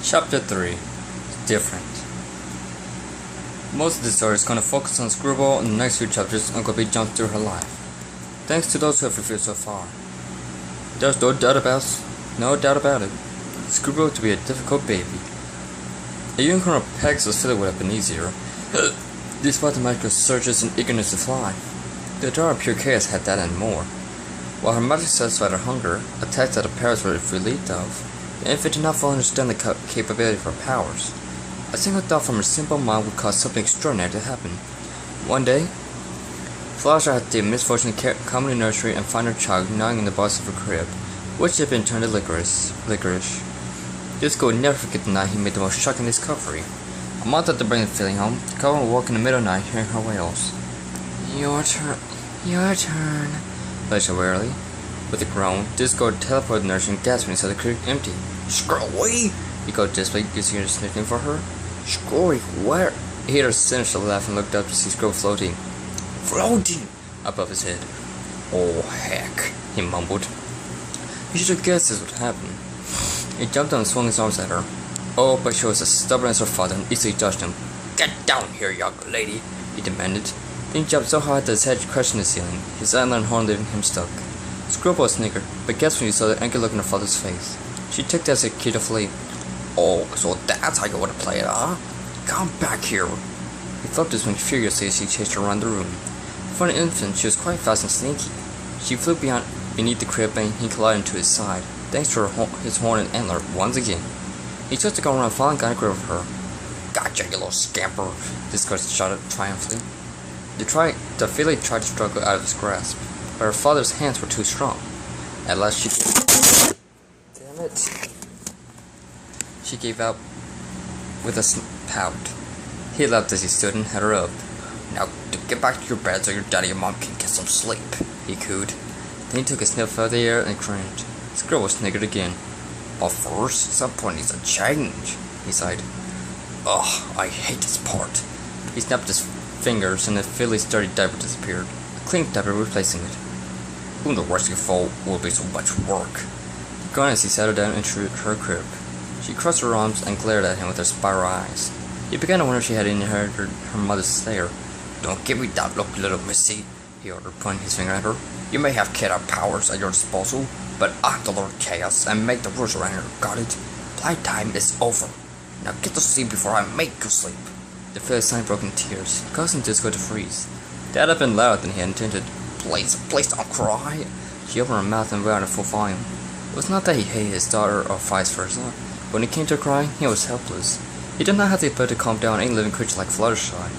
Chapter 3 Different. Most of the story is going to focus on Screwball, and the next few chapters Uncle B jumps through her life. Thanks to those who have reviewed so far. There's no doubt about it. Screwball to be a difficult baby. A unicorn of Pegasus would have been easier, despite the magical surges and eagerness to fly. The Jar of Pure Chaos had that and more. While her magic satisfied her hunger, attacks that the parrots were relieved of, the infant did not fully understand the capability of her powers. A single thought from her simple mind would cause something extraordinary to happen. One day, Flosser had the misfortune to come to the nursery and find her child gnawing in the bars of her crib, which had been turned to licorice. Disco would never forget the night he made the most shocking discovery. A month after bringing Philly home, the couple would walk in the middle of the night hearing her wails. Your turn, Felicia wearily. With a groan, Disco teleported the nursery and gasped when he saw the crib empty. Screwy! He called desperately, using his nickname for her. Screwy, where? He heard her sinister laugh and looked up to see Screw floating above his head. Oh, heck, he mumbled. You should have guessed this would happen. He jumped down and swung his arms at her. Oh, but she was as stubborn as her father and easily dodged him. Get down here, young lady, he demanded. Then he jumped so hard that his head crushed in the ceiling, his antler horn leaving him stuck. Screwball snickered, but guessed when he saw the angry look on her father's face. She took that as a key to flee. Oh, so that's how you want to play it, huh? Come back here. He flapped his wings furiously as he chased her around the room. For an infant, she was quite fast and sneaky. She flew beneath the crib and he collided into his side, thanks to his horn and antler once again. He took to go around falling got a grip of her. Gotcha, you little scamper, Discord shouted triumphantly. The filly tried to struggle out of his grasp, but her father's hands were too strong. At last she gave out with a pout. He laughed as he stood and had her up. Now get back to your bed so your daddy and mom can get some sleep, he cooed. Then he took a sniff out of the air and cringed. Screwball sniggered again. But first, some point needs a change, he sighed. Ugh, I hate this part. He snapped his fingers and the filly's dirty diaper disappeared, a clean diaper replacing it. Who the rest of your fault will be so much work? He groaned as he sat her down into her crib. She crossed her arms and glared at him with her spiral eyes. He began to wonder if she had inherited her mother's stare. Don't give me that look, little missy, he ordered, pointing his finger at her. You may have killer powers at your disposal, but I'm the Lord Chaos and make the rules around here, got it? Playtime is over. Now get to sleep before I make you sleep. The filly sighed broken tears, causing Disco to freeze. That had been louder than he had intended. Please don't cry. She opened her mouth and wailed at full volume. It was not that he hated his daughter or vice versa. When it came to crying, he was helpless. He did not have the ability to calm down any living creature like Fluttershy.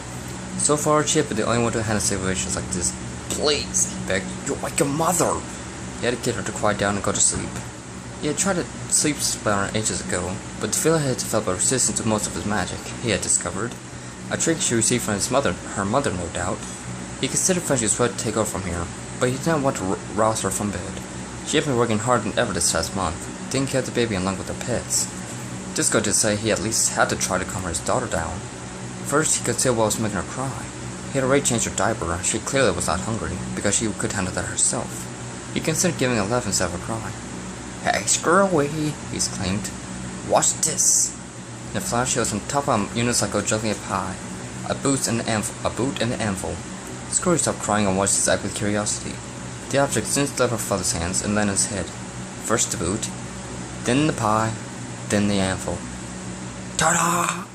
So far, she had been the only one to handle situations like this. Please, he begged. You're like your mother. He had to get her to quiet down and go to sleep. He had tried a sleep spell ages ago, but the filly had developed a resistance to most of his magic, he had discovered. A trick she received from her mother, no doubt. He considered fetching Sweat to take over from here, but he did not want to rouse her from bed. She had been working harder than ever this past month, taking care of the baby along with the pets. Disco did say he at least had to try to calm his daughter down. First, he could see what was making her cry. He had already changed her diaper. She clearly was not hungry, because she could handle that herself. He considered giving a laugh instead of a cry. Hey, Screwy, he exclaimed. Watch this. In a flash, he was on top of a unicycle juggling a pie, a boot and an anvil. Screwy stopped crying and watched his act with curiosity. The object soon left her father's hands and landed on his head. First the boot, then the pie, then the anvil. Ta-da!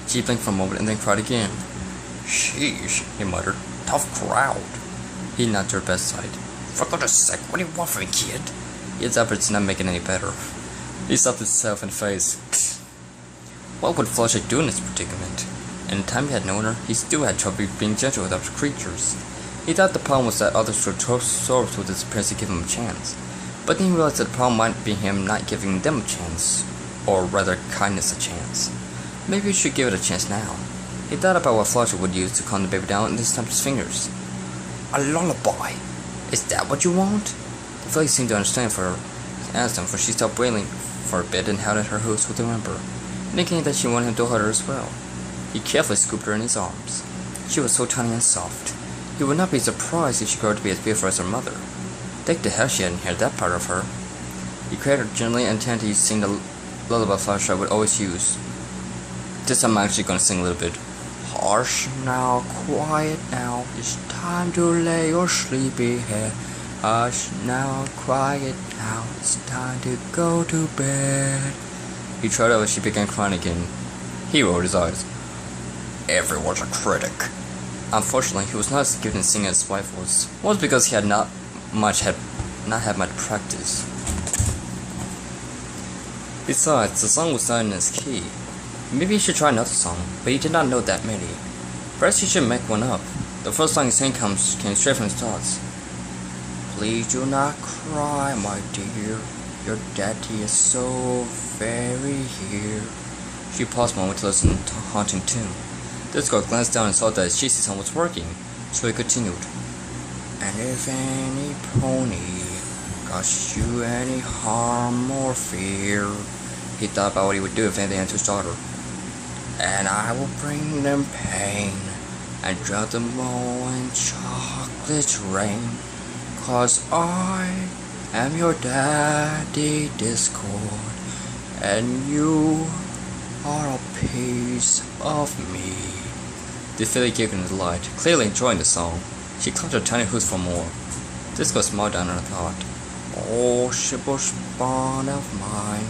She blinked for a moment and then cried again. Sheesh, he muttered. Tough crowd. He nodded to her bedside. For goodness sake, what do you want from me, kid? His efforts did not make it any better. He slapped himself in the face. What would Fluttershy do in this predicament? In the time he had known her, he still had trouble being gentle with other creatures. He thought the problem was that others were absorbed with his appearance to give him a chance. But then he realized that the problem might be him not giving them a chance. Or rather, kindness a chance. Maybe he should give it a chance now. He thought about what Fluttershy would use to calm the baby down and then snapped his fingers. A lullaby? Is that what you want? The filly seemed to understand for she stopped wailing for a bit and held at her host with a whimper, indicating that she wanted him to hold her as well. He carefully scooped her in his arms. She was so tiny and soft. He would not be surprised if she grew to be as beautiful as her mother. Thank the hell she hadn't heard that part of her. He cradled her gently and intended to sing the lullaby Fluttershy would always use. This I'm actually gonna sing a little bit. Hush now, quiet now, it's time to lay your sleepy head. Hush now, quiet now, it's time to go to bed. He tried out as she began crying again. He rolled his eyes. Everyone's a critic. Unfortunately, he was not as gifted in singing as his wife was. One was because he had not had much practice. Besides, the song was not in his key. Maybe he should try another song, but he did not know that many. Perhaps he should make one up. The first song he sang came straight from his thoughts. Please do not cry, my dear. Your daddy is so very here. She paused a moment to listen to a haunting tune. Disco glanced down and saw that his cheesy song was working, so he continued. And if any pony caused you any harm or fear, he thought about what he would do if anything happened to his daughter. And I will bring them pain and drown them all in chocolate rain, 'cause I am your daddy Discord, and you are a piece of me. The filly giggled in delight, clearly enjoying the song. She clapped her tiny hooves for more. Disco smiled down and thought, Oh, shibboleth spawn of mine,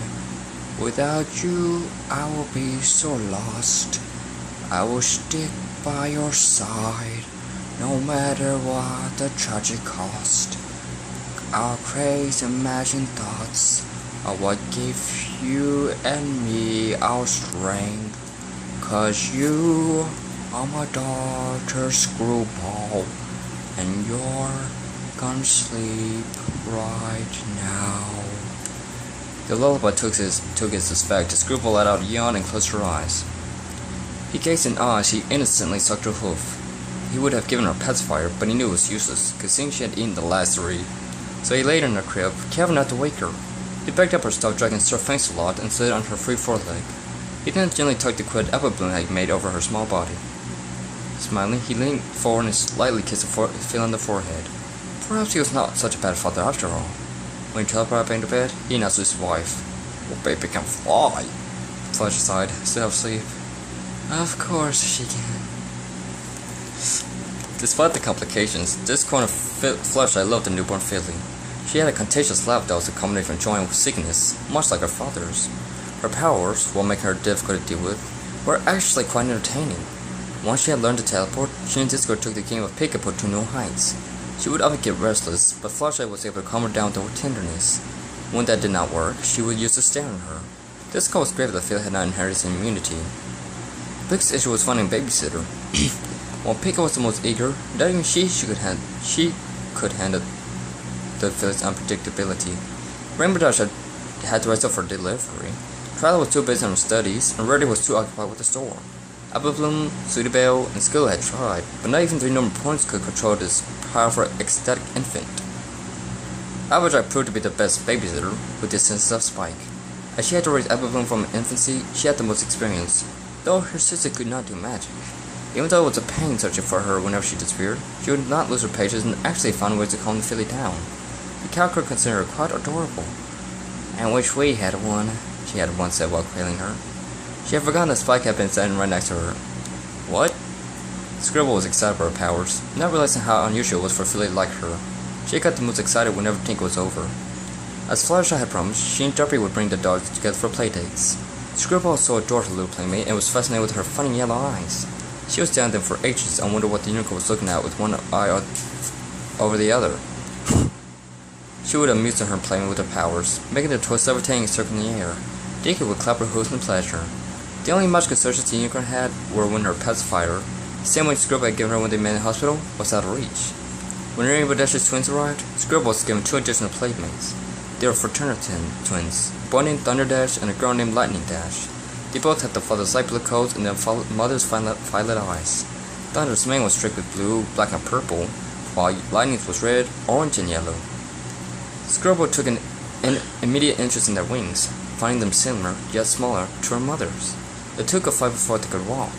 without you I will be so lost. I will stick by your side, no matter what the tragic cost. Our crazy imagined thoughts are what give you and me our strength, 'cause you are my daughter Screwball, and you're gonna sleep right now. The lullaby took its effect. Screwball let out a yawn and closed her eyes. He gazed in awe as she innocently sucked her hoof. He would have given her a pacifier, but he knew it was useless, considering she had eaten the last 3. So he laid her in her crib, careful not to wake her. He picked up her stuffed dragon Sir Fancelot and slid it on her free foreleg. He then gently tucked the quid apple bloom had made over her small body. Smiling, he leaned forward and slightly kissed her feel on the forehead. Perhaps he was not such a bad father after all. When he teleported back into bed, he announced to his wife, "Well, baby can fly." Fluttershy sighed, still half asleep. Of course she can. Despite the complications, this corner of Fluttershy loved the newborn filly. She had a contagious laugh that was a combination of joy and sickness, much like her father's. Her powers, while making her difficult to deal with, were actually quite entertaining. Once she had learned to teleport, she and Disco took the game of pick-a-put to new heights. She would often get restless, but Fluttershy was able to calm her down with her tenderness. When that did not work, she would use to stare at her. Disco was grateful that Phil had not inherited his immunity. Biggest issue was finding a babysitter. While Pika was the most eager, not even she could handle the Phil's unpredictability. Rainbow Dash had to rise up for delivery. Twyla was too busy on her studies, and Rarity was too occupied with the store. Apple Bloom, Sweetie Belle, and Skill had tried, but not even 3 normal points could control this powerful, ecstatic infant. Applejack proved to be the best babysitter, with the assistance of Spike. As she had to raise Apple Bloom from infancy, she had the most experience, though her sister could not do magic. Even though it was a pain searching for her whenever she disappeared, she would not lose her patience and actually found ways to calm the filly down. The cowgirl considered her quite adorable. "And wish we had one," she had once said while cradling her. She had forgotten that Spike had been standing right next to her. "What?" Scribble was excited for her powers, not realizing how unusual it was for a filly like her. She got the most excited whenever Tinker was over. As Fluttershy had promised, she and Derpy would bring the dogs together for playdates. Scribble also adored her little playmate and was fascinated with her funny yellow eyes. She was down there for ages and wondered what the unicorn was looking at with one eye over the other. She would amuse her playing with her powers, making the toys levitating and circling in the air. Dinky would clap her hooves in pleasure. The only magical searches the unicorn had were when her pacifier, the same one Scribble had given her when they met in the hospital, was out of reach. When Rainbow Dash's twins arrived, Scribble was given 2 additional playmates. They were fraternity twins, a boy named Thunder Dash and a girl named Lightning Dash. They both had the father's light blue coats and their mother's violet eyes. Thunder's mane was streaked with blue, black, and purple, while Lightning's was red, orange, and yellow. Scribble took an immediate interest in their wings, finding them similar, yet smaller, to her mother's. It took a fight before they could walk.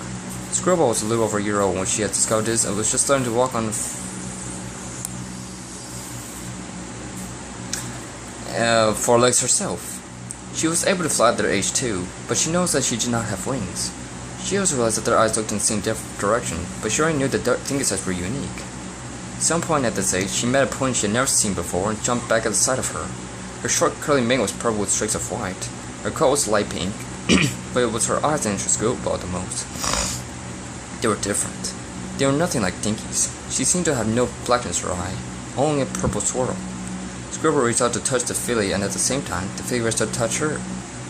Scribble was a little over a year old when she had discovered this and was just starting to walk on 4 legs herself. She was able to fly at their age too, but she knows that she did not have wings. She also realized that their eyes looked in the same direction, but she already knew that dingoes were unique. At some point at this age, she met a pony she had never seen before and jumped back at the sight of her. Her short curly mane was purple with streaks of white. Her coat was light pink, but it was her eyes that interested Screwball the most. They were different. They were nothing like Dinky's. She seemed to have no blackness in her eye, only a purple swirl. Screwball reached out to touch the filly, and at the same time, the filly reached out to touch her.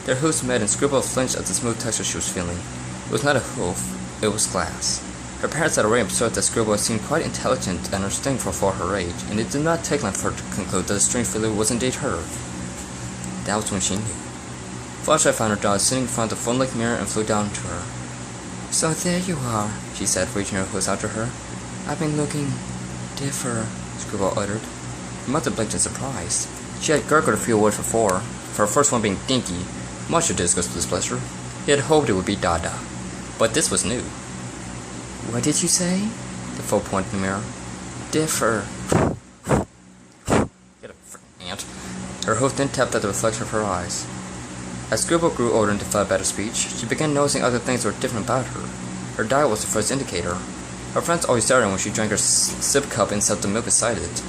Their hoofs met, and Screwball flinched at the smooth texture she was feeling. It was not a hoof, it was glass. Her parents had already observed that Screwball seemed quite intelligent and understanding for her age, and it did not take long for her to conclude that the strange filly was indeed her. That was when she knew. Fluttershy found her dog sitting in front of the phone-like mirror and flew down to her. "So there you are," she said, reaching her hooves out to her. "I've been looking different," Screwball uttered. Her mother blinked in surprise. She had gurgled a few words before, for her first one being Dinky, much to Disco's displeasure. He had hoped it would be Dada, but this was new. "What did you say?" The foe pointed in the mirror. "Differ." Get a frickin' ant. Her hoof then tapped at the reflection of her eyes. As Screwball grew older and developed better speech, she began noticing other things that were different about her. Her diet was the first indicator. Her friends always stared at her when she drank her sip cup and sipped the milk beside it.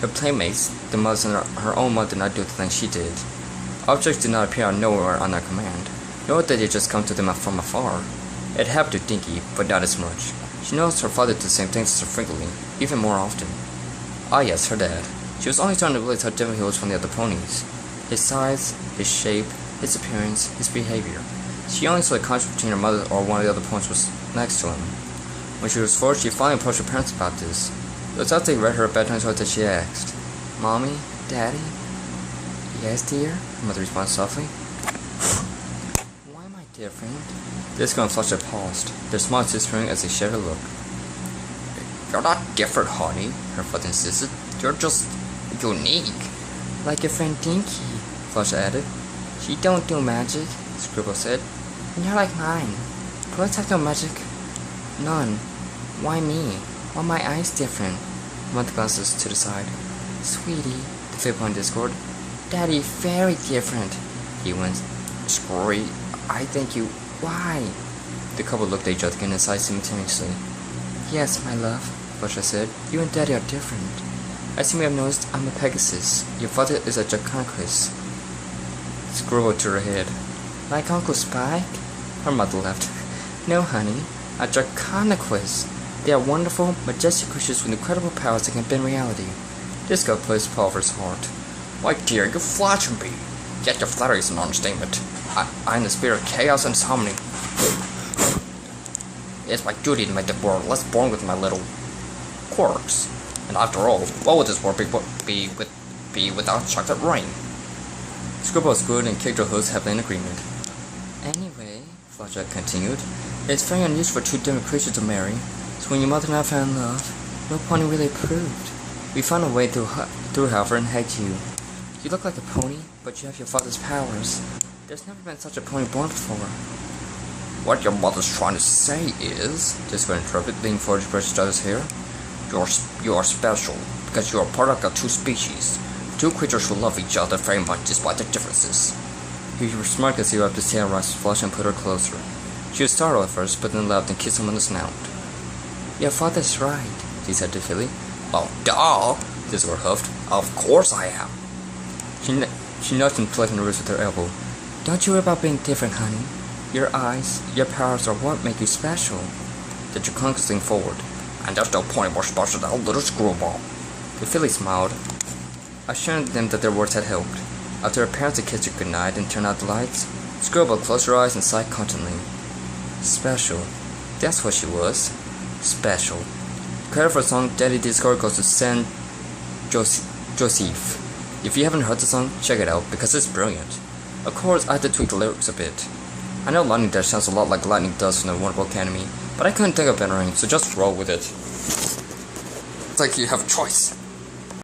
Her playmates, the mothers and her own mother, did not do the things she did. Objects did not appear out of nowhere on their command, nor did they just come to them from afar. It happened to Dinky, but not as much. She noticed her father did the same things as her frequently, even more often. Ah yes, her dad. She was only starting to realize how different he was from the other ponies. His size, his shape, his appearance, his behavior. She only saw the contrast between her mother or one of the other ponies was next to him. When she was 4, she finally approached her parents about this. It was after they read her a bedtime story that she asked, "Mommy? Daddy?" "Yes, dear," her mother responded softly. "Why am I different?" Disco and Fluttershy paused, their smiles disappearing as they shared a look. "You're not different, honey," her father insisted. "You're just unique." "Like your friend Dinky," Fluttershy added. "She don't do magic," Screwball said. "And you're like mine. Toys have no magic." "None. Why me? Why are my eyes different?" Mother glances to the side. "Sweetie," the fifth one Discord. "Daddy, very different." He went. "Screwy, I think you... Why?" The couple looked at each other again and sighed simultaneously. "Yes, my love," Fluttershy said. "You and Daddy are different. As you may have noticed, I'm a Pegasus. Your father is a Draconicus." Screwball turned her head. "Like Uncle Spike?" Her mother laughed. "No, honey. A Draconicus. They are wonderful, majestic creatures with incredible powers that can bend reality." Disco placed his paw over his heart. "Why, dear, you flatter me. Yet your flattery is an understatement. I am the spirit of chaos and harmony. It's my duty to make the world less boring with my little quirks. And after all, what would this world be without chocolate rain?" Screwball squealed and kicked her hooves heavily in agreement. "Anyway," Fluttershy continued, "it's very unusual for two different creatures to marry. So when your mother and I fell in love, no pony really approved. We found a way through however, and had you. You look like a pony, but you have your father's powers. There's never been such a pony born before." "What your mother's trying to say is," Disco interrupted, leaning forward to brush his daughter's hair, you are special, because you are a product of two species. Two creatures who love each other very much despite their differences." He smirked as he rubbed his tail around Flush and put her closer. She was startled at first, but then laughed and kissed him on the snout. "Your father's right," she said to Philly. "Oh, duh!" Disco huffed. "Of course I am." She nudged him, plucking the wrist with her elbow. "Don't you worry about being different, honey. Your eyes, your powers are what make you special." The Draconicus leaned forward. "And there's no pony more special than a little Screwball." The filly smiled, assuring them that their words had helped. After her parents had kissed her goodnight and turned out the lights, Screwball closed her eyes and sighed contentedly. Special. That's what she was. Special. Credit for the song Daddy Discord goes to San Joseph. If you haven't heard the song, check it out because it's brilliant. Of course, I had to tweak the lyrics a bit. I know Lightning Dash sounds a lot like Lightning does from the Wonderful Academy, but I couldn't think of better name, so just roll with it. It's like you have a choice.